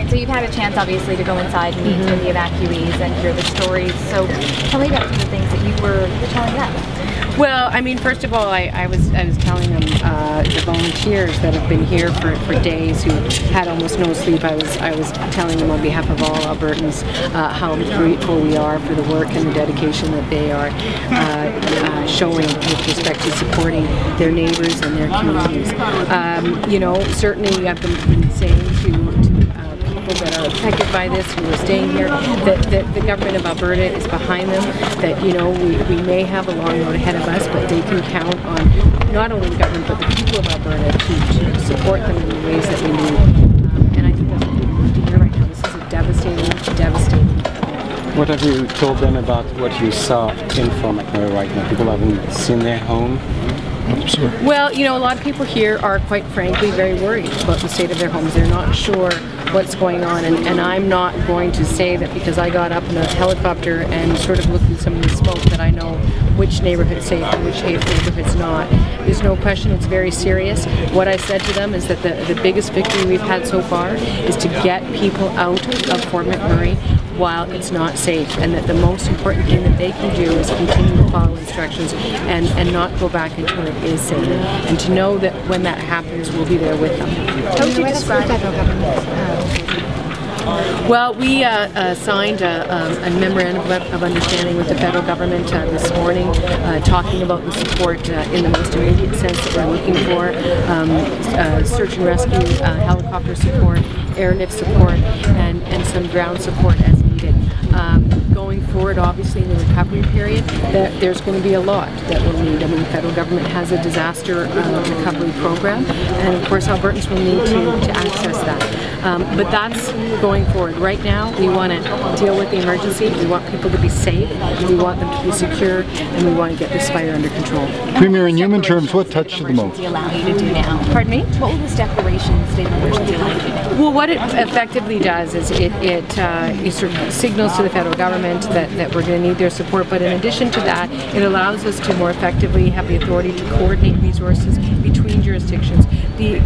So you've had a chance, obviously, to go inside and meet with the evacuees and hear the stories. So tell me about some of the things that you were telling them. Well, I mean, first of all, I was telling them, the volunteers that have been here for days, who had almost no sleep. I was telling them on behalf of all Albertans how grateful we are for the work and the dedication that they are showing with respect to supporting their neighbours and their communities. You know, certainly I've been saying to people that are affected by this, who are staying here, that the government of Alberta is behind them, that, you know, we may have a long road ahead of us, but they can count on not only the government but the people of Alberta to support them in the ways that we need. And I think that's what we need to hear right now. This is a devastating event. What have you told them about what you saw in Fort McMurray right now? People haven't seen their home. Well, you know, a lot of people here are, quite frankly, very worried about the state of their homes. They're not sure what's going on, and I'm not going to say that because I got up in a helicopter and sort of looked at some of the smoke that I know which neighborhood's safe and which neighborhood's not. There's no question it's very serious. What I said to them is that the biggest victory we've had so far is to get people out of Fort McMurray while it's not safe, and that the most important thing that they can do is continue to follow instructions and not go back until it is safe. And to know that when that happens, we'll be there with them. How would you describe federal government? Well, we signed a memorandum of understanding with the federal government this morning, talking about the support in the most immediate sense that we're looking for, search and rescue, helicopter support, airlift support, and some ground support as needed. Going forward, obviously, in the recovery period, there's going to be a lot that we'll need. I mean, the federal government has a disaster recovery program, and of course, Albertans will need to access that. But that's going forward. Right now, we want to deal with the emergency. We want people to be safe, we want them to be secure, and we want to get this fire under control. Premier, in human terms, what touched you the most? Allow you to do now? Pardon me? What will this declaration, state of emergency, allow you to do now? Well, what it effectively does is it sort of signals to the federal government that we're going to need their support, but in addition to that, it allows us to more effectively have the authority to coordinate resources between jurisdictions. The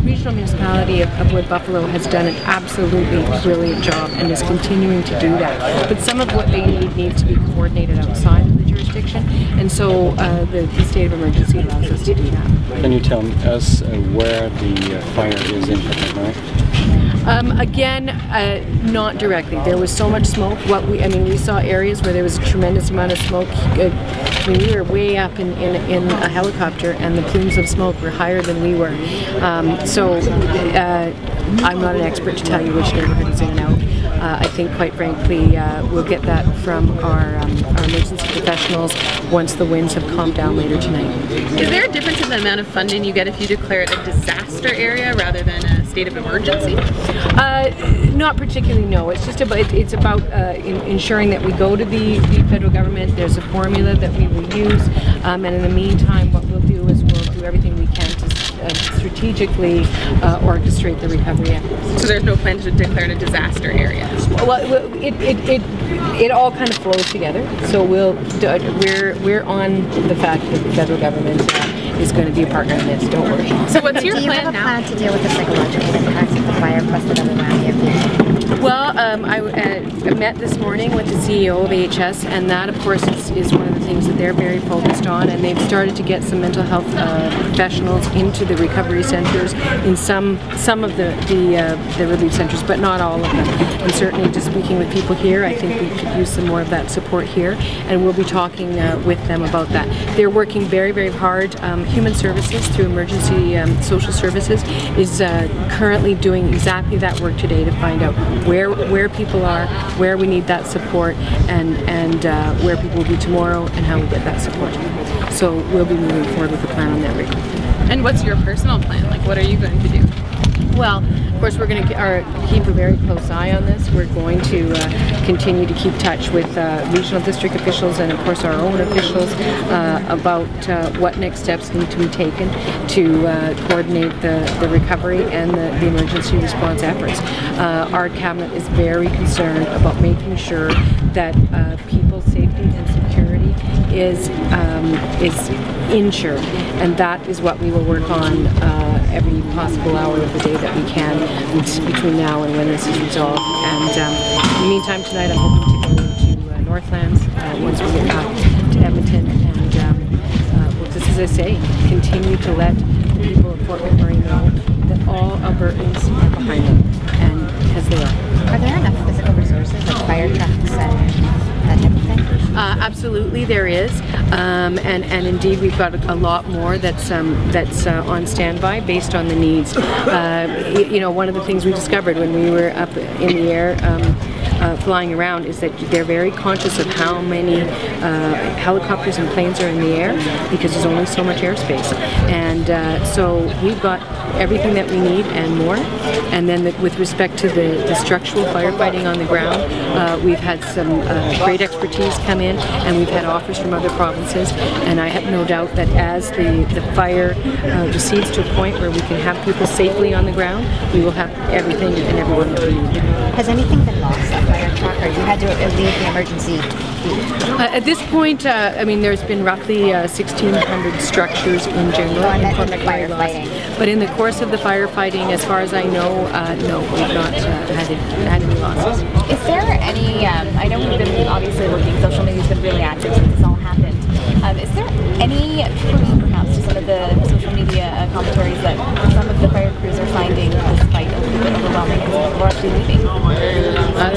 regional municipality of Wood Buffalo has done an absolutely brilliant job and is continuing to do that, but some of what they need needs to be coordinated outside of the jurisdiction, and so the state of emergency allows us to do that. Can you tell us where the fire is in Fort McMurray? Again, not directly. There was so much smoke. We saw areas where there was a tremendous amount of smoke. We were way up in a helicopter, and the plumes of smoke were higher than we were. I'm not an expert to tell you which neighborhood is in and out. I think, quite frankly, we'll get that from our emergency professionals once the winds have calmed down later tonight. Is there a difference in the amount of funding you get if you declare it a disaster area rather than a state of emergency? Not particularly, no. It's just about ensuring that we go to the federal government. There's a formula that we will use, and in the meantime, what we'll do is we'll do everything we can to strategically orchestrate the recovery efforts. So there's no plan to declare it a disaster area? Well, it all kind of flows together. So we're on the fact that the federal government is going to be a partner in this. Don't worry. So what's your plan now? Do you have a plan to deal with the psychological impacts of the fire plus the double-whammy of people? Well, I met this morning with the CEO of AHS, and that, of course, is one of the things that they're very focused on, and they've started to get some mental health professionals into the recovery centres in some of the relief centres, but not all of them. And certainly, just speaking with people here, I think we could use some more of that support here, and we'll be talking with them about that. They're working very, very hard. Human Services, through Emergency Social Services, is currently doing exactly that work today to find out where people are, where we need that support, and where people will be tomorrow, and how we get that support. So we'll be moving forward with the plan on that right now. And what's your personal plan? Like, what are you going to do? Well, of course, we're going to keep a very close eye on this. We're going to continue to keep touch with regional district officials and, of course, our own officials about what next steps need to be taken to coordinate the recovery and the emergency response efforts. Our cabinet is very concerned about making sure that people's safety and security is ensured, and that is what we will work on every possible hour of the day that we can. between now and when this is resolved. And in the meantime, tonight I'm hoping to go to Northlands once we get back to Edmonton, and well, just as I say, continue to let the people of Fort McMurray know that all Albertans are behind them, and because they are. Are there enough physical resources like fire trucks and that type of thing? Absolutely, there is, and indeed we've got a lot more that's on standby based on the needs. You know, one of the things we discovered when we were up in the air flying around is that they're very conscious of how many helicopters and planes are in the air because there's only so much airspace, and so we've got everything that we need and more. And then with respect to the structural firefighting on the ground, we've had some great expertise come in, and we've had offers from other provinces, and I have no doubt that as the fire recedes to a point where we can have people safely on the ground, we will have everything and everyone that we need. Has anything been lost, that fire truck, or you had to leave the emergency? At this point, I mean, there's been roughly 1,600 structures in general. In Fort McMurray firefighting. But in the course of the firefighting, as far as I know, no, we've not had any losses. Is there any, I know we've been obviously looking, social media's been really active since this all happened. Is there any truth perhaps to some of the social media commentaries that some of the fire crews are finding this fight a little bit overwhelming and people are actually leaving?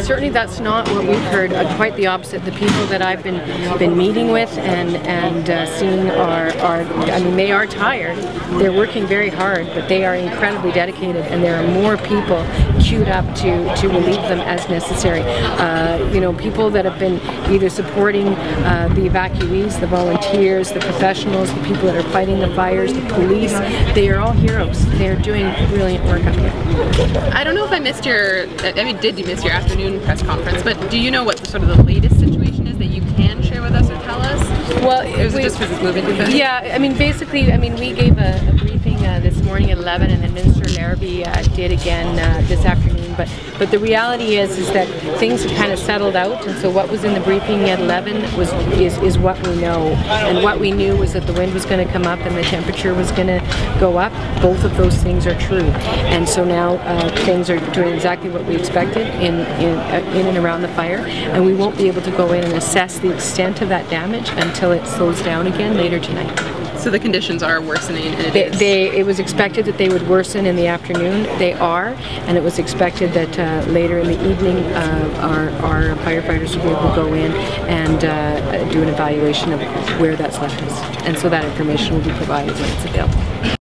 Certainly that's not what we've heard. Quite the opposite. The people that I've been meeting with and seeing are, I mean, they are tired. They're working very hard, but they are incredibly dedicated, and there are more people queued up to relieve them as necessary. You know, people that have been either supporting the evacuees, the volunteers, the professionals, the people that are fighting the fires, the police, they are all heroes. They're doing brilliant work up here. I don't know if I missed your, I mean, did you miss your afternoon press conference, but do you know what sort of the latest situation is that you can share with us or tell us? Well, it was just because it's moving too fast? Yeah, I mean, basically, I mean, we gave a briefing this morning at 11, and then Minister Larrabee did again this afternoon. But the reality is that things have kind of settled out, and so what was in the briefing at 11 is what we know. And what we knew was that the wind was going to come up and the temperature was going to go up. Both of those things are true, and so now things are doing exactly what we expected in and around the fire, and we won't be able to go in and assess the extent of that damage until it slows down again later tonight. So the conditions are worsening, and it was expected that they would worsen in the afternoon. They are, and it was expected that later in the evening our firefighters will be able to go in and do an evaluation of where that's left us. And so that information will be provided when it's available.